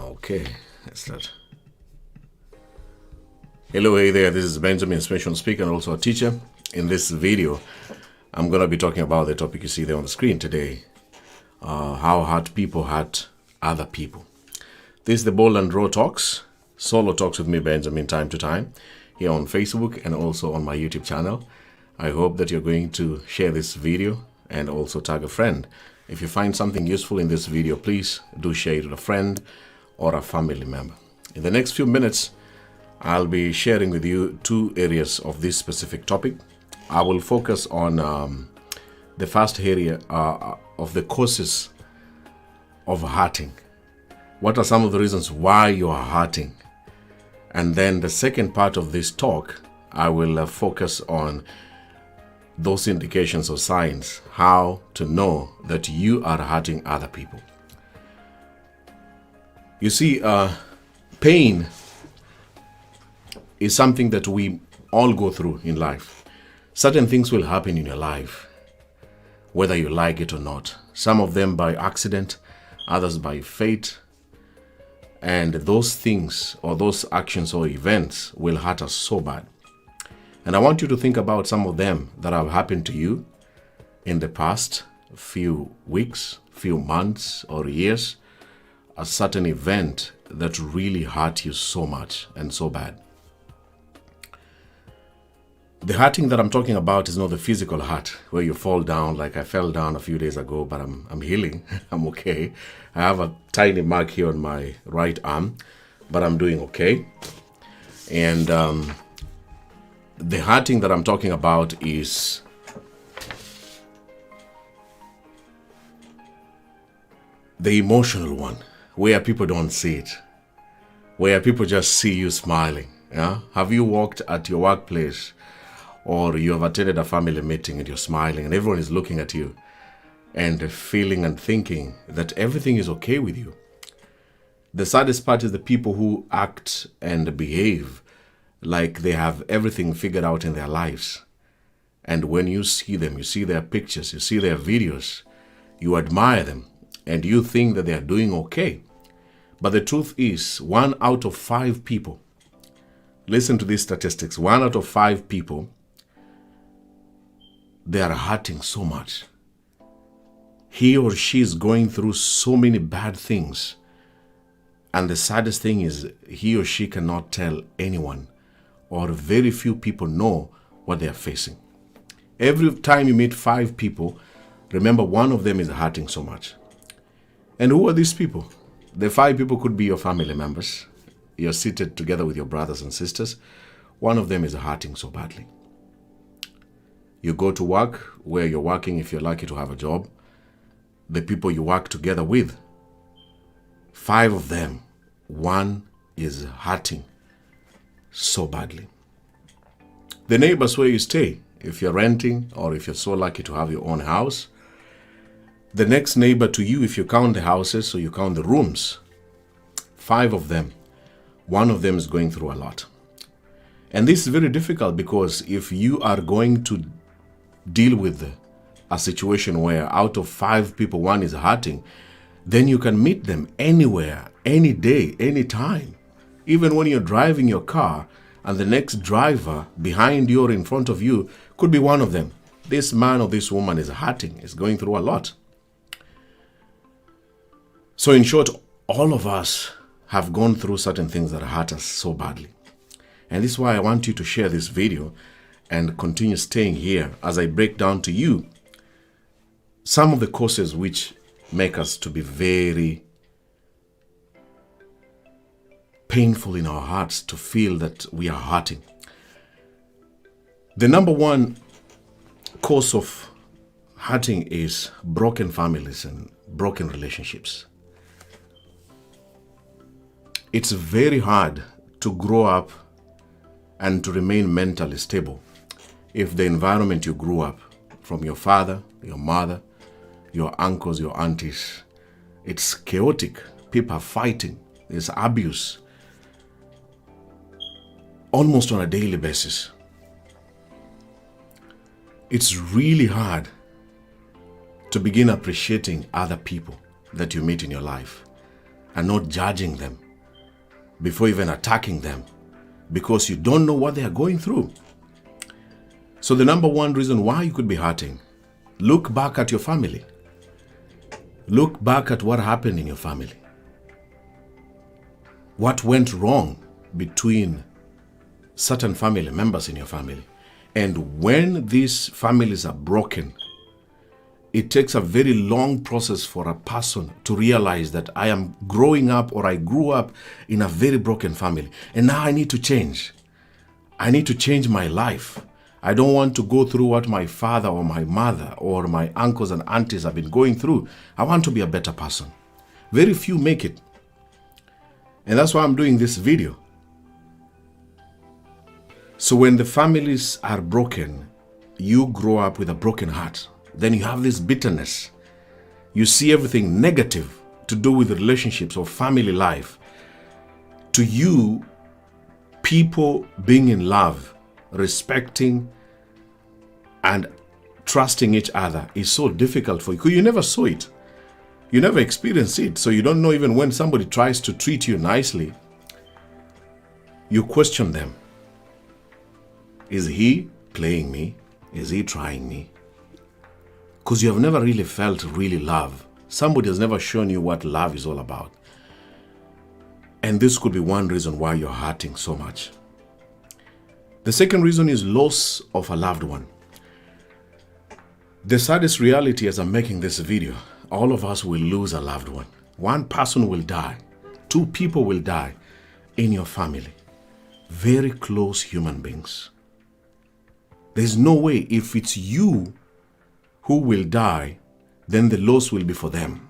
Okay, let's start. Hello, hey there, this is Benjamin, inspirational speaker and also a teacher. In this video, I'm going to be talking about the topic you see there on the screen today. How hurt people hurt other people. This is the Bold and Raw Talks, solo talks with me, Benjamin, time to time, here on Facebook and also on my YouTube channel. I hope that you're going to share this video and also tag a friend. If you find something useful in this video, please do share it with a friend or a family member. In the next few minutes, I'll be sharing with you two areas of this specific topic. I will focus on the first area of the causes of hurting. What are some of the reasons why you are hurting? And then the second part of this talk, I will focus on those indications or signs, how to know that you are hurting other people. You see, pain is something that we all go through in life. Certain things will happen in your life, whether you like it or not. Some of them by accident, others by fate. And those things or those actions or events will hurt us so bad. And I want you to think about some of them that have happened to you in the past few weeks, few months or years. A certain event that really hurt you so much and so bad. The hurting that I'm talking about is not the physical hurt where you fall down like I fell down a few days ago, but I'm healing. I'm okay. I have a tiny mark here on my right arm, but I'm doing okay. And the hurting that I'm talking about is the emotional one, where people don't see it, where people just see you smiling. Yeah? Have you walked at your workplace or you have attended a family meeting and you're smiling and everyone is looking at you and feeling and thinking that everything is okay with you? The saddest part is the people who act and behave like they have everything figured out in their lives. And when you see them, you see their pictures, you see their videos, you admire them, and you think that they are doing okay. But the truth is, 1 out of 5 people, listen to these statistics, 1 out of 5 people, they are hurting so much. He or she is going through so many bad things. And the saddest thing is, he or she cannot tell anyone, or very few people know what they are facing. Every time you meet 5 people, remember one of them is hurting so much. And who are these people? The 5 people could be your family members. You're seated together with your brothers and sisters. One of them is hurting so badly. You go to work where you're working if you're lucky to have a job. The people you work together with, 5 of them, one is hurting so badly. The neighbors where you stay, if you're renting or if you're so lucky to have your own house, the next neighbor to you, if you count the houses, so you count the rooms, 5 of them, one of them is going through a lot. And this is very difficult because if you are going to deal with a situation where out of 5 people, one is hurting, then you can meet them anywhere, any day, any time. Even when you're driving your car and the next driver behind you or in front of you could be one of them. This man or this woman is hurting, is going through a lot. So in short, all of us have gone through certain things that hurt us so badly. And this is why I want you to share this video and continue staying here as I break down to you some of the causes which make us to be very painful in our hearts to feel that we are hurting. The number one cause of hurting is broken families and broken relationships. It's very hard to grow up and to remain mentally stable if the environment you grew up from your father, your mother, your uncles, your aunties, it's chaotic. People are fighting. There's abuse almost on a daily basis. It's really hard to begin appreciating other people that you meet in your life. and not judging them before even attacking them, because you don't know what they are going through. So the number one reason why you could be hurting, look back at your family. Look back at what happened in your family. What went wrong between certain family members in your family. And when these families are broken, it takes a very long process for a person to realize that I am growing up, or I grew up in a very broken family, and now I need to change. I need to change my life. I don't want to go through what my father or my mother or my uncles and aunties have been going through. I want to be a better person. Very few make it. And that's why I'm doing this video. So when the families are broken, you grow up with a broken heart. Then you have this bitterness. You see everything negative to do with relationships or family life. To you, people being in love, respecting, and trusting each other is so difficult for you because you never saw it. You never experienced it. So you don't know, even when somebody tries to treat you nicely, you question them. Is he playing me? Is he trying me? Because you have never really felt really love. Somebody has never shown you what love is all about. And this could be one reason why you're hurting so much. The second reason is loss of a loved one. The saddest reality as I'm making this video, all of us will lose a loved one. One person will die. Two people will die in your family. Very close human beings. There's no way, if it's you who will die, then the loss will be for them.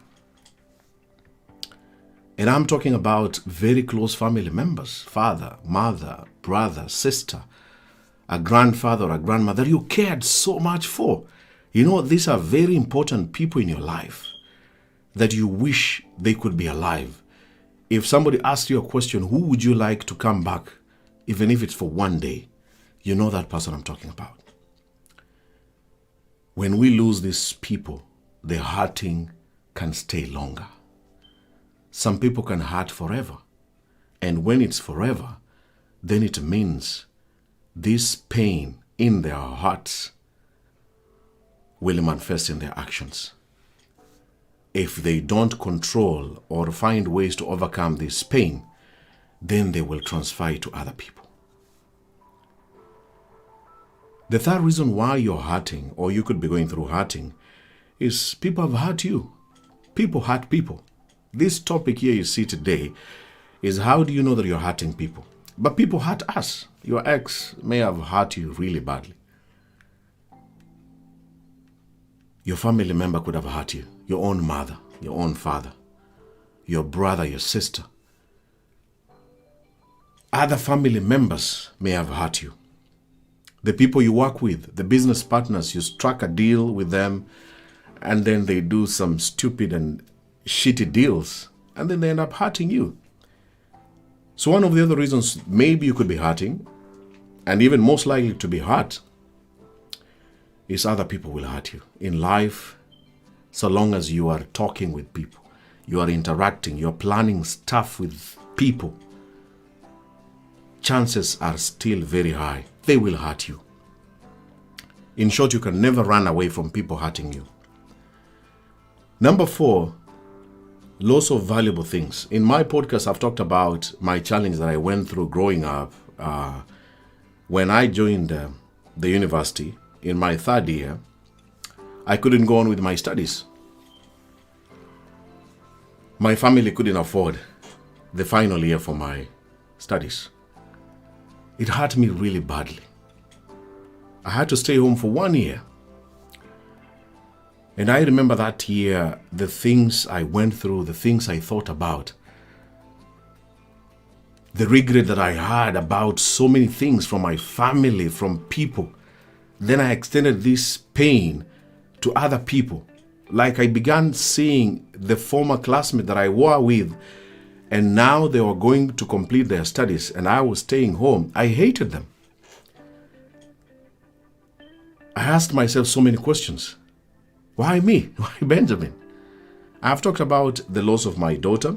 And I'm talking about very close family members, father, mother, brother, sister, a grandfather or a grandmother you cared so much for. You know, these are very important people in your life that you wish they could be alive. If somebody asked you a question, who would you like to come back, even if it's for one day, you know that person I'm talking about. When we lose these people, the hurting can stay longer. Some people can hurt forever. And when it's forever, then it means this pain in their hearts will manifest in their actions. If they don't control or find ways to overcome this pain, then they will transfer it to other people. The third reason why you're hurting, or you could be going through hurting, is people have hurt you. People hurt people. This topic here you see today is how do you know that you're hurting people? But people hurt us. Your ex may have hurt you really badly. Your family member could have hurt you. Your own mother, your own father, your brother, your sister. Other family members may have hurt you. The people you work with, the business partners, you struck a deal with them, and then they do some stupid and shitty deals, and then they end up hurting you. So one of the other reasons maybe you could be hurting, and even most likely to be hurt, is other people will hurt you. In life, so long as you are talking with people, you are interacting, you're planning stuff with people, chances are still very high they will hurt you. In short, you can never run away from people hurting you. Number 4, loss of valuable things. In my podcast, I've talked about my challenge that I went through growing up. When I joined the university in my 3rd year, I couldn't go on with my studies. My family couldn't afford the final year for my studies. It hurt me really badly. I had to stay home for 1 year. And I remember that year, the things I went through, the things I thought about, the regret that I had about so many things from my family, from people. Then I extended this pain to other people. Like I began seeing the former classmates that I were with, and now they were going to complete their studies, and I was staying home. I hated them. I asked myself so many questions. Why me? Why Benjamin? I've talked about the loss of my daughter.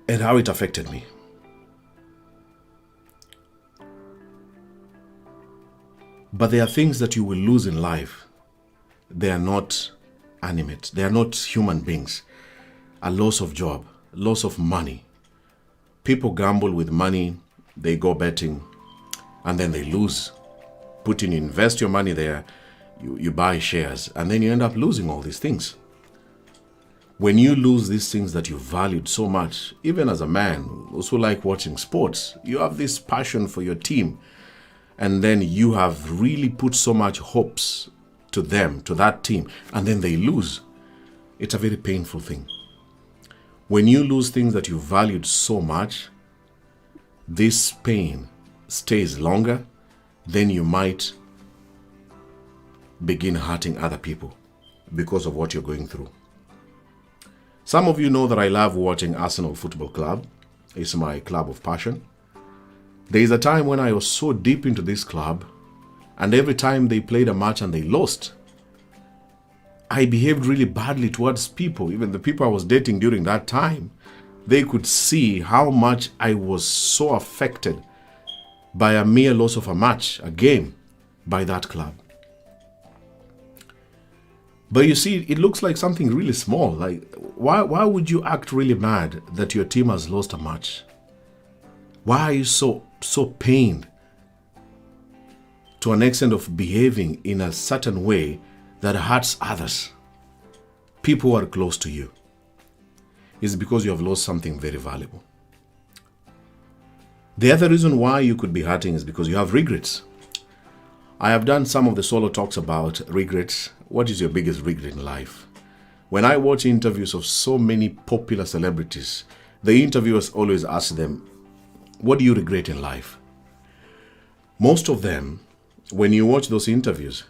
and how it affected me. But there are things that you will lose in life. They are not animate. They are not human beings. A loss of job, loss of money. People gamble with money. They go betting and then they lose. Invest your money there. You buy shares and then you end up losing all these things. When you lose these things that you valued so much, even as a man also like watching sports, you have this passion for your team, and then you have really put so much hopes to them, to that team, and then they lose. It's a very painful thing. When you lose things that you valued so much, this pain stays longer, then you might begin hurting other people because of what you're going through. Some of you know that I love watching Arsenal Football Club. It's my club of passion. There is a time when I was so deep into this club, and every time they played a match and they lost, I behaved really badly towards people. Even the people I was dating during that time, they could see how much I was so affected by a mere loss of a match, a game, by that club. But you see, it looks like something really small. Like, why would you act really mad that your team has lost a match? Why are you so pained to an extent of behaving in a certain way that hurts others, people who are close to you? It's because you have lost something very valuable. The other reason why you could be hurting is because you have regrets. I have done some of the solo talks about regrets. What is your biggest regret in life? When I watch interviews of so many popular celebrities, the interviewers always ask them, what do you regret in life? Most of them, when you watch those interviews,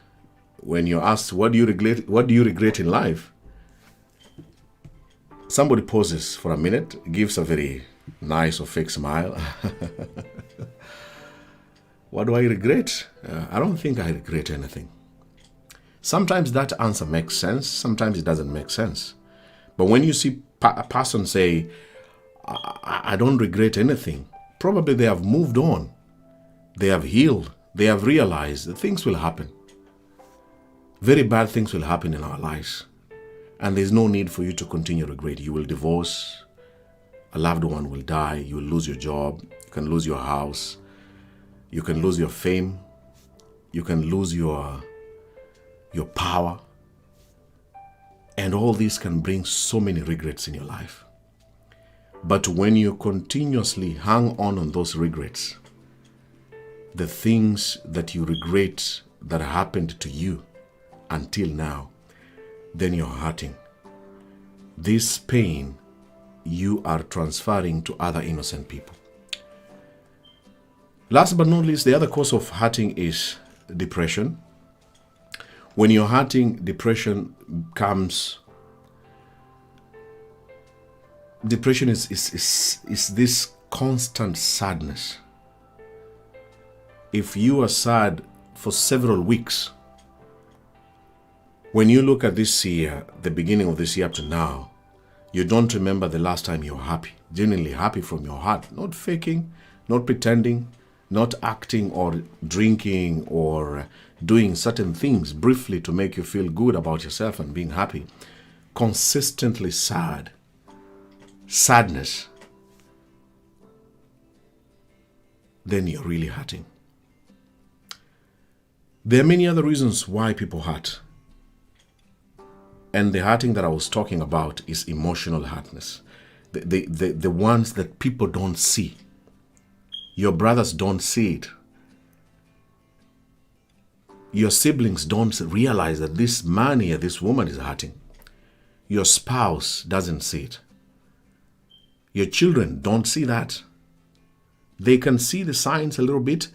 when you're asked, what do you regret in life? Somebody pauses for a minute, gives a very nice or fake smile. What do I regret? I don't think I regret anything. Sometimes that answer makes sense, sometimes it doesn't make sense. But when you see a person say, I don't regret anything, probably they have moved on, they have healed, they have realized that things will happen. Very bad things will happen in our lives. And there's no need for you to continue to regret. You will divorce, a loved one will die, you will lose your job, you can lose your house, you can lose your fame, you can lose your power. And all this can bring so many regrets in your life. But when you continuously hang on those regrets, the things that you regret that happened to you until now, then you're hurting. This pain you are transferring to other innocent people. Last but not least, the other cause of hurting is depression. When you're hurting, depression is this constant sadness. If you are sad for several weeks, when you look at this year, the beginning of this year up to now, you don't remember the last time you were happy, genuinely happy from your heart, not faking, not pretending, not acting or drinking or doing certain things briefly to make you feel good about yourself and being happy. Consistently sad. Sadness. Then you're really hurting. There are many other reasons why people hurt. And the hurting that I was talking about is emotional hurtness. The ones that people don't see. Your brothers don't see it. Your siblings don't realize that this man here, this woman is hurting. Your spouse doesn't see it. Your children don't see that. They can see the signs a little bit,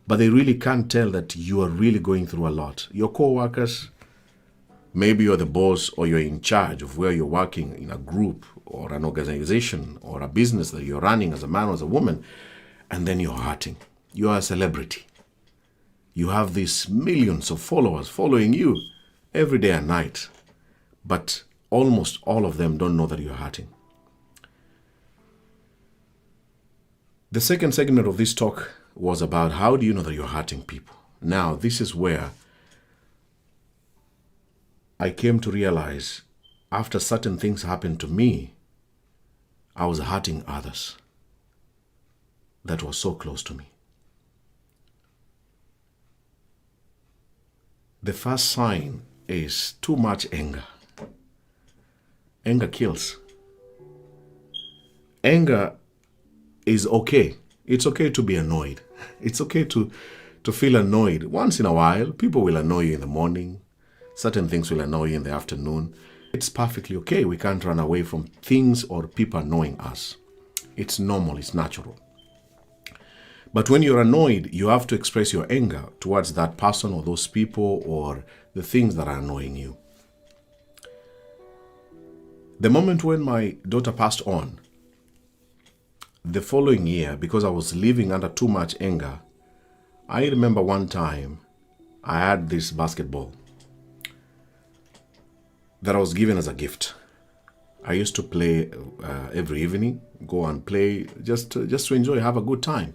but they really can't tell that you are really going through a lot. Your co-workers, maybe you're the boss or you're in charge of where you're working in a group or an organization or a business that you're running as a man or as a woman, and then you're hurting. You're a celebrity. You have these millions of followers following you every day and night, but almost all of them don't know that you're hurting. The second segment of this talk was about how do you know that you're hurting people. Now, this is where I came to realize after certain things happened to me, I was hurting others that were so close to me. The first sign is too much anger. Anger kills. Anger is okay. It's okay to be annoyed. It's okay to feel annoyed. Once in a while, people will annoy you in the morning. Certain things will annoy you in the afternoon. It's perfectly okay. We can't run away from things or people annoying us. It's normal. It's natural. But when you're annoyed, you have to express your anger towards that person or those people or the things that are annoying you. The moment when my daughter passed on, the following year, because I was living under too much anger, I remember one time I had this basketball that I was given as a gift. I used to play every evening, go and play just to enjoy, have a good time.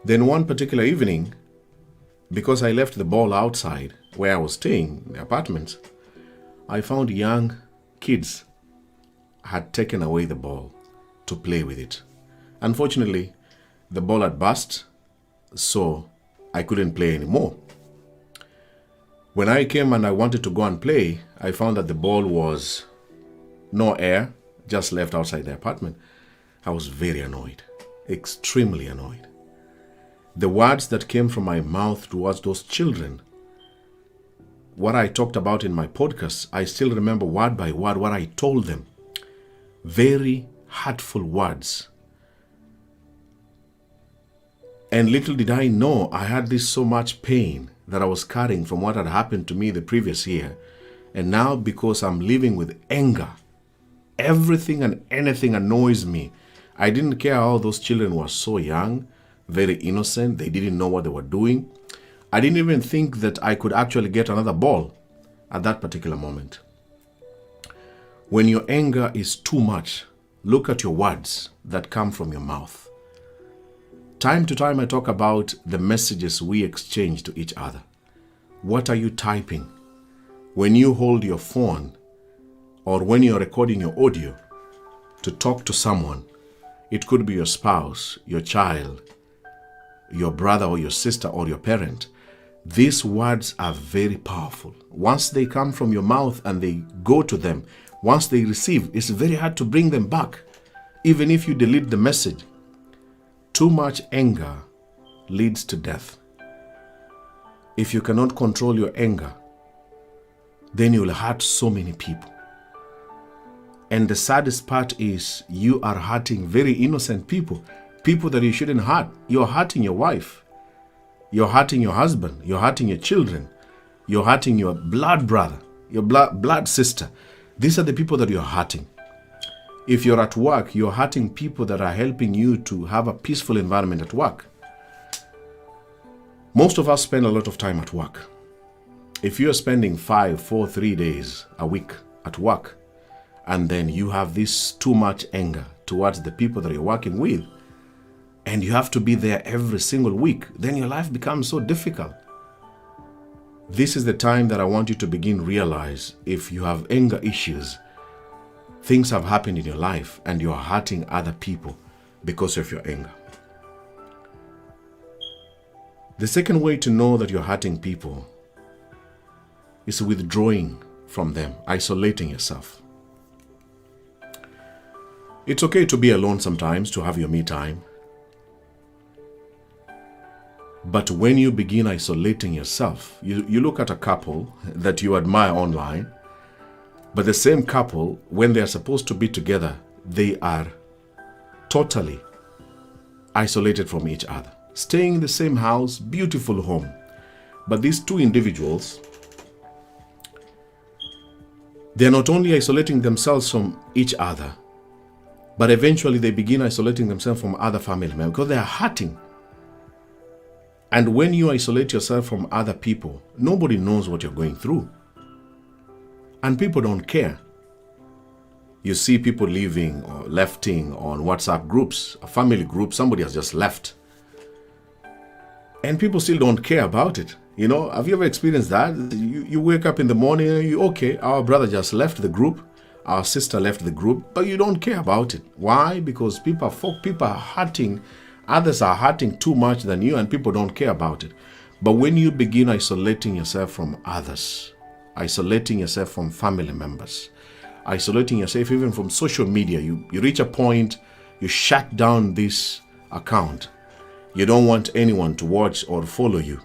Then one particular evening, because I left the ball outside where I was staying, in the apartment, I found young kids had taken away the ball to play with it. Unfortunately, the ball had burst, so I couldn't play anymore. When I came and I wanted to go and play, I found that the ball was no air, just left outside the apartment. I was very annoyed, extremely annoyed. The words that came from my mouth towards those children, what I talked about in my podcast, I still remember word by word what I told them. Very hurtful words. And little did I know I had this so much pain that I was carrying from what had happened to me the previous year. And now because I'm living with anger, everything and anything annoys me. I didn't care how those children were so young, very innocent. They didn't know what they were doing. I didn't even think that I could actually get another ball at that particular moment. When your anger is too much, look at your words that come from your mouth. Time to time, I talk about the messages we exchange to each other. What are you typing? When you hold your phone or when you're recording your audio to talk to someone, it could be your spouse, your child, your brother or your sister or your parent. These words are very powerful. Once they come from your mouth and they go to them, once they receive, it's very hard to bring them back. Even if you delete the message, too much anger leads to death. If you cannot control your anger, then you will hurt so many people. And the saddest part is you are hurting very innocent people. People that you shouldn't hurt. You're hurting your wife. You're hurting your husband. You're hurting your children. You're hurting your blood brother, your blood sister. These are the people that you're hurting. If you're at work, you're hurting people that are helping you to have a peaceful environment at work. Most of us spend a lot of time at work. If you're spending 5, 4, 3 days a week at work, and then you have this too much anger towards the people that you're working with, and you have to be there every single week, then your life becomes so difficult. This is the time that I want you to begin realize if you have anger issues, things have happened in your life and you're hurting other people because of your anger. The second way to know that you're hurting people is withdrawing from them, isolating yourself. It's okay to be alone sometimes, to have your me time. But when you begin isolating yourself, you look at a couple that you admire online, but the same couple, when they are supposed to be together, they are totally isolated from each other. Staying in the same house, beautiful home. But these two individuals, they're not only isolating themselves from each other, but eventually they begin isolating themselves from other family members because they are hurting. And when you isolate yourself from other people, nobody knows what you're going through. And people don't care. You see people leaving or lefting on WhatsApp groups, a family group, somebody has just left. And people still don't care about it. You know, have you ever experienced that? You wake up in the morning and okay, our brother just left the group, our sister left the group, but you don't care about it. Why? Because people are hurting, others are hurting too much than you, and people don't care about it. But when you begin isolating yourself from others, isolating yourself from family members, isolating yourself even from social media, you reach a point, you shut down this account. You don't want anyone to watch or follow you.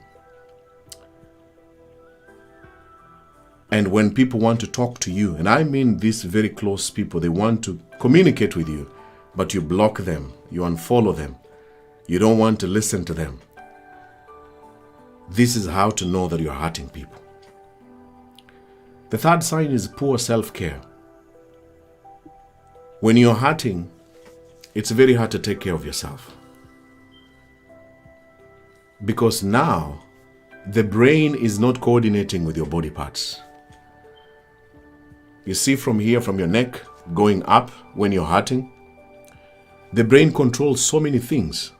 And when people want to talk to you, and I mean these very close people, they want to communicate with you, but you block them, you unfollow them, you don't want to listen to them. This is how to know that you're hurting people. The third sign is poor self-care. When you're hurting, it's very hard to take care of yourself. Because now, the brain is not coordinating with your body parts. You see from here, from your neck, going up when you're hurting, the brain controls so many things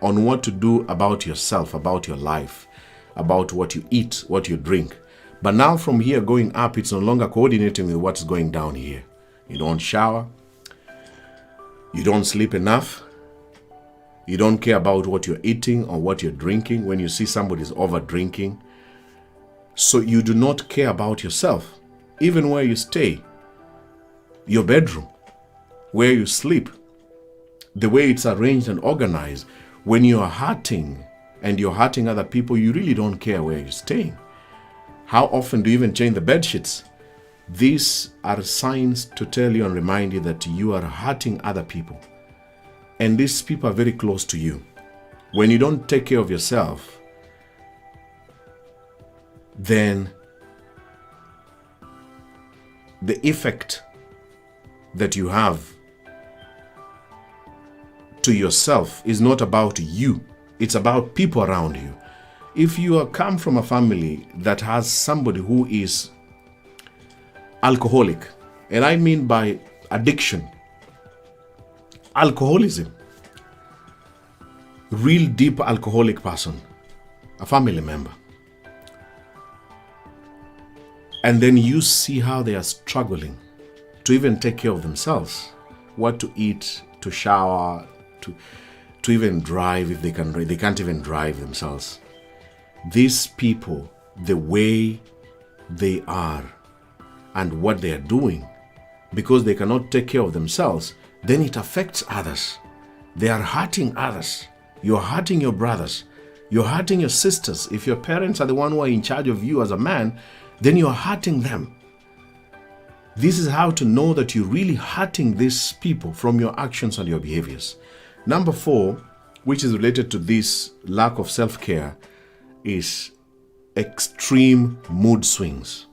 on what to do about yourself, about your life, about what you eat, what you drink. But now from here going up, it's no longer coordinating with what's going down here. You don't shower. You don't sleep enough. You don't care about what you're eating or what you're drinking when you see somebody's over drinking. So you do not care about yourself, even where you stay, your bedroom, where you sleep, the way it's arranged and organized. When you are hurting and you're hurting other people, you really don't care where you're staying. How often do you even change the bed sheets? These are signs to tell you and remind you that you are hurting other people. And these people are very close to you. When you don't take care of yourself, then the effect that you have to yourself is not about you. It's about people around you. If you come from a family that has somebody who is alcoholic, and I mean by addiction, alcoholism, real deep alcoholic person, a family member, and then you see how they are struggling to even take care of themselves, what to eat, to shower, to even drive if they can't even drive themselves. These people, the way they are and what they are doing, because they cannot take care of themselves, then it affects others. They are hurting others. You're hurting your brothers. You're hurting your sisters. If your parents are the one who are in charge of you as a man, then you're hurting them. This is how to know that you're really hurting these people from your actions and your behaviors. Number 4, which is related to this lack of self-care, is extreme mood swings.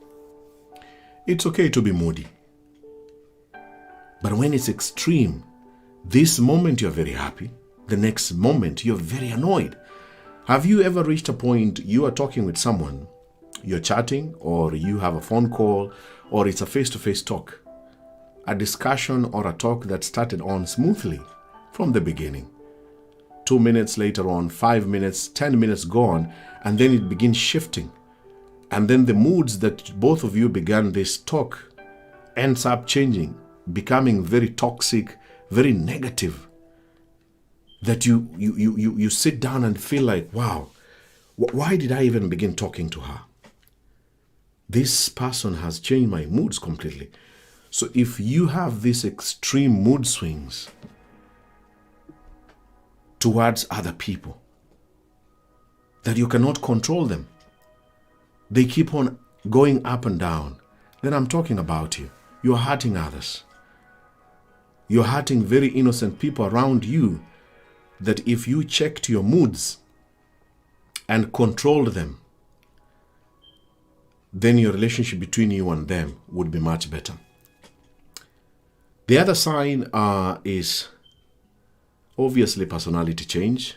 It's okay to be moody. But when it's extreme, this moment you're very happy, the next moment you're very annoyed. Have you ever reached a point you are talking with someone, you're chatting, or you have a phone call, or it's a face-to-face talk, a discussion or a talk that started on smoothly from the beginning. 2 minutes later on, 5 minutes, 10 minutes gone, and then it begins shifting. And then the moods that both of you began this talk ends up changing, becoming very toxic, very negative. That you sit down and feel like, wow, why did I even begin talking to her? This person has changed my moods completely. So if you have these extreme mood swings towards other people, that you cannot control them, they keep on going up and down, then I'm talking about you. You're hurting others. You're hurting very innocent people around you, that if you checked your moods and controlled them, then your relationship between you and them would be much better. The other sign is obviously personality change.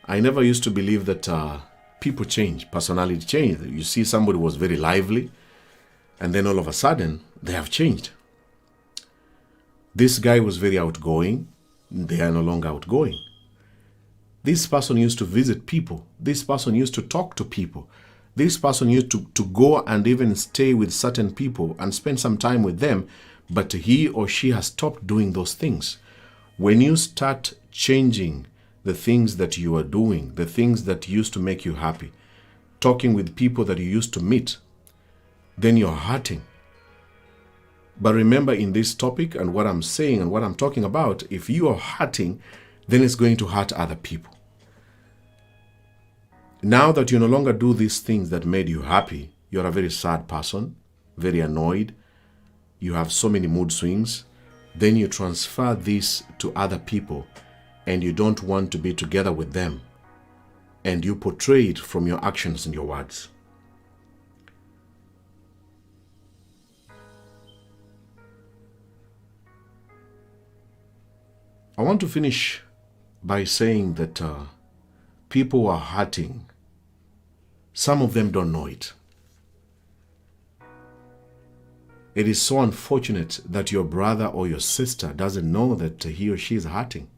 I never used to believe that people change, personality change. You see somebody was very lively, and then all of a sudden they have changed. This guy was very outgoing. They are no longer outgoing. This person used to visit people. This person used to talk to people. This person used to go and even stay with certain people and spend some time with them, but he or she has stopped doing those things. When you start changing the things that you are doing, the things that used to make you happy, talking with people that you used to meet, then you're hurting. But remember, in this topic and what I'm saying and what I'm talking about, if you are hurting, then it's going to hurt other people. Now that you no longer do these things that made you happy, you're a very sad person, very annoyed, you have so many mood swings, then you transfer this to other people and you don't want to be together with them, and you portray it from your actions and your words. I want to finish by saying that people are hurting. Some of them don't know it. It is so unfortunate that your brother or your sister doesn't know that he or she is hurting.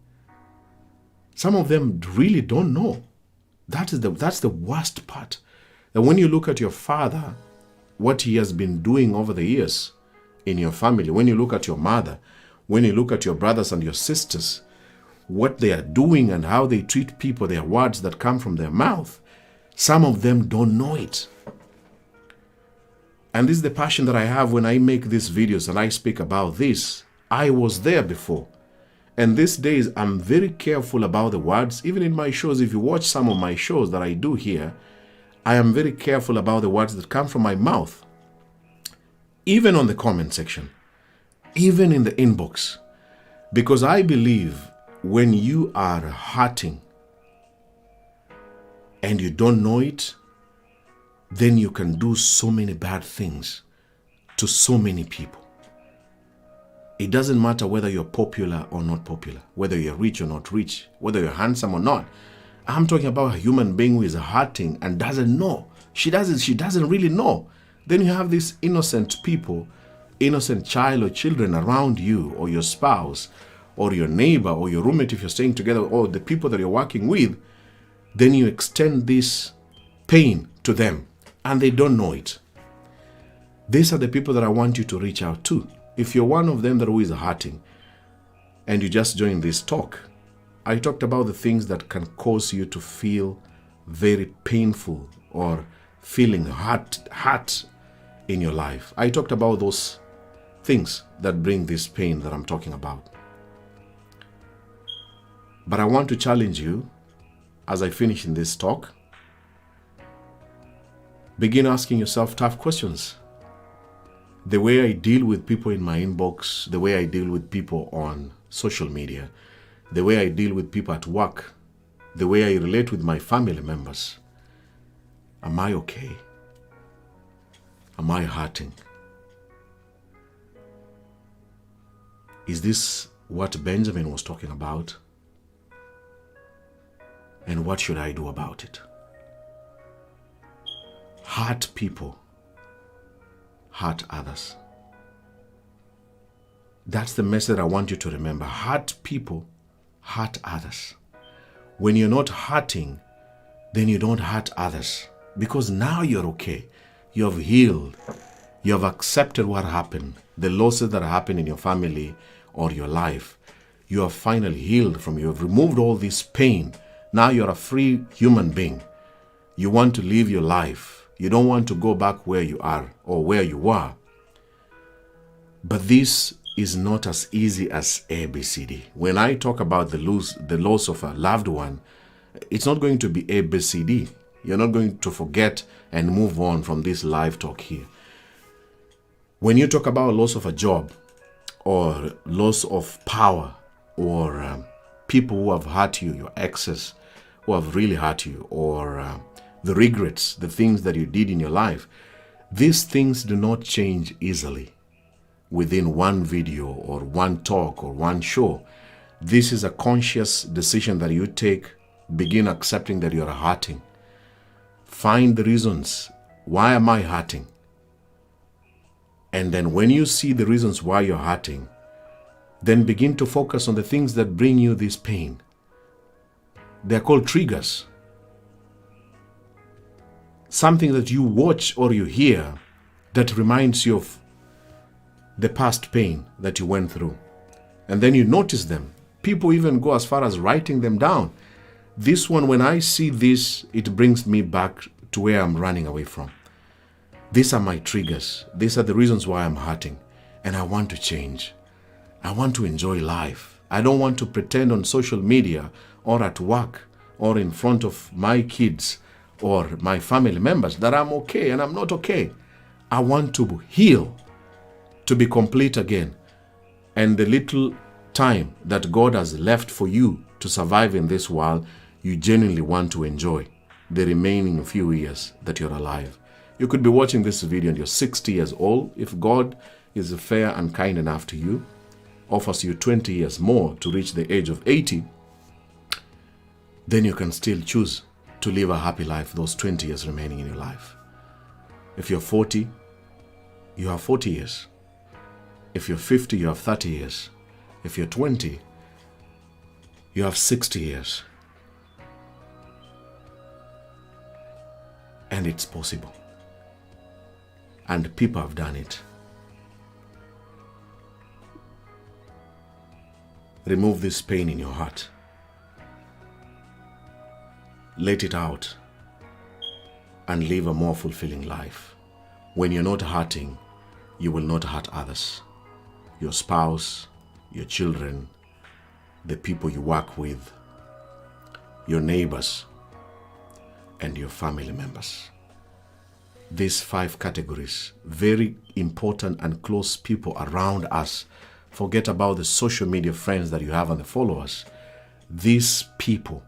Some of them really don't know. That's the worst part. That when you look at your father, what he has been doing over the years in your family, when you look at your mother, when you look at your brothers and your sisters, what they are doing and how they treat people, their words that come from their mouth, some of them don't know it. And this is the passion that I have when I make these videos and I speak about this. I was there before. And these days, I'm very careful about the words. Even in my shows, if you watch some of my shows that I do here, I am very careful about the words that come from my mouth. Even on the comment section, even in the inbox. Because I believe when you are hurting and you don't know it, then you can do so many bad things to so many people. It doesn't matter whether you're popular or not popular, whether you're rich or not rich, whether you're handsome or not. I'm talking about a human being who is hurting and doesn't know. She doesn't really know. Then you have these innocent people, innocent child or children around you, or your spouse, or your neighbor, or your roommate if you're staying together, or the people that you're working with. Then you extend this pain to them and they don't know it. These are the people that I want you to reach out to. If you're one of them that who is hurting and you just joined this talk, I talked about the things that can cause you to feel very painful or feeling hurt in your life. I talked about those things that bring this pain that I'm talking about. But I want to challenge you as I finish in this talk. Begin asking yourself tough questions. The way I deal with people in my inbox, the way I deal with people on social media, the way I deal with people at work, the way I relate with my family members. Am I okay? Am I hurting? Is this what Benjamin was talking about? And what should I do about it? Hurt people hurt others. That's the message I want you to remember. Hurt people hurt others. When you're not hurting, then you don't hurt others, because now you're okay. You have healed. You have accepted what happened, the losses that happened in your family or your life. You have finally healed from. You have removed all this pain. Now you're a free human being. You want to live your life. You don't want to go back where you are or where you were. But this is not as easy as ABCD. When I talk about the loss of a loved one, it's not going to be ABCD. You're not going to forget and move on from this live talk here. When you talk about loss of a job or loss of power or people who have hurt you, your exes who have really hurt you, or the regrets, the things that you did in your life, these things do not change easily within one video or one talk or one show. This is a conscious decision that you take. Begin accepting that you're hurting. Find the reasons. Why am I hurting? And then when you see the reasons why you're hurting, then begin to focus on the things that bring you this pain. They're called triggers. Something that you watch or you hear that reminds you of the past pain that you went through. And then you notice them. People even go as far as writing them down. This one, when I see this, it brings me back to where I'm running away from. These are my triggers. These are the reasons why I'm hurting. And I want to change. I want to enjoy life. I don't want to pretend on social media or at work or in front of my kids or my family members that I'm okay and I'm not okay. I want to heal, to be complete again. And the little time that God has left for you to survive in this world, you genuinely want to enjoy the remaining few years that you're alive. You could be watching this video and you're 60 years old. If God is fair and kind enough to you, offers you 20 years more to reach the age of 80, then you can still choose to live a happy life those 20 years remaining in your life. If you're 40, you have 40 years. If you're 50, you have 30 years. If you're 20, you have 60 years. And it's possible. And people have done it. Remove this pain in your heart. Let it out and live a more fulfilling life. When you're not hurting, you will not hurt others. Your spouse, your children, the people you work with, your neighbors, and your family members. These 5 categories, very important and close people around us. Forget about the social media friends that you have and the followers. These people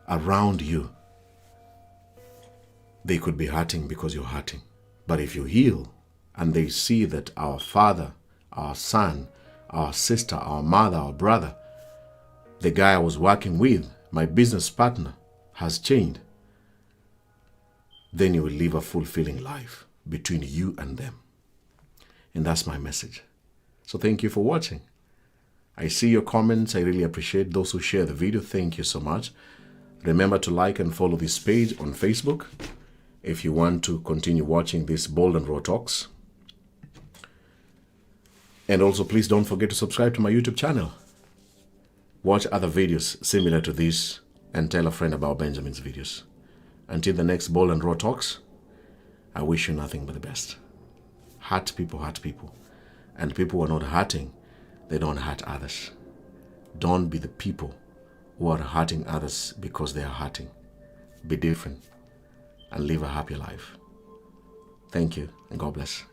around you, they could be hurting because you're hurting. But if you heal and they see that our father, our son, our sister, our mother, our brother, the guy I was working with, my business partner, has changed, then you will live a fulfilling life between you and them. And that's my message. So thank you for watching. I see your comments. I really appreciate those who share the video. Thank you so much. Remember to like and follow this page on Facebook if you want to continue watching these Bold and Raw Talks. And also, please don't forget to subscribe to my YouTube channel. Watch other videos similar to this and tell a friend about Benjamin's videos. Until the next Bold and Raw Talks, I wish you nothing but the best. Hurt people hurt people. And people who are not hurting, they don't hurt others. Don't be the people who are hurting others because they are hurting. Be different and live a happy life. Thank you and God bless.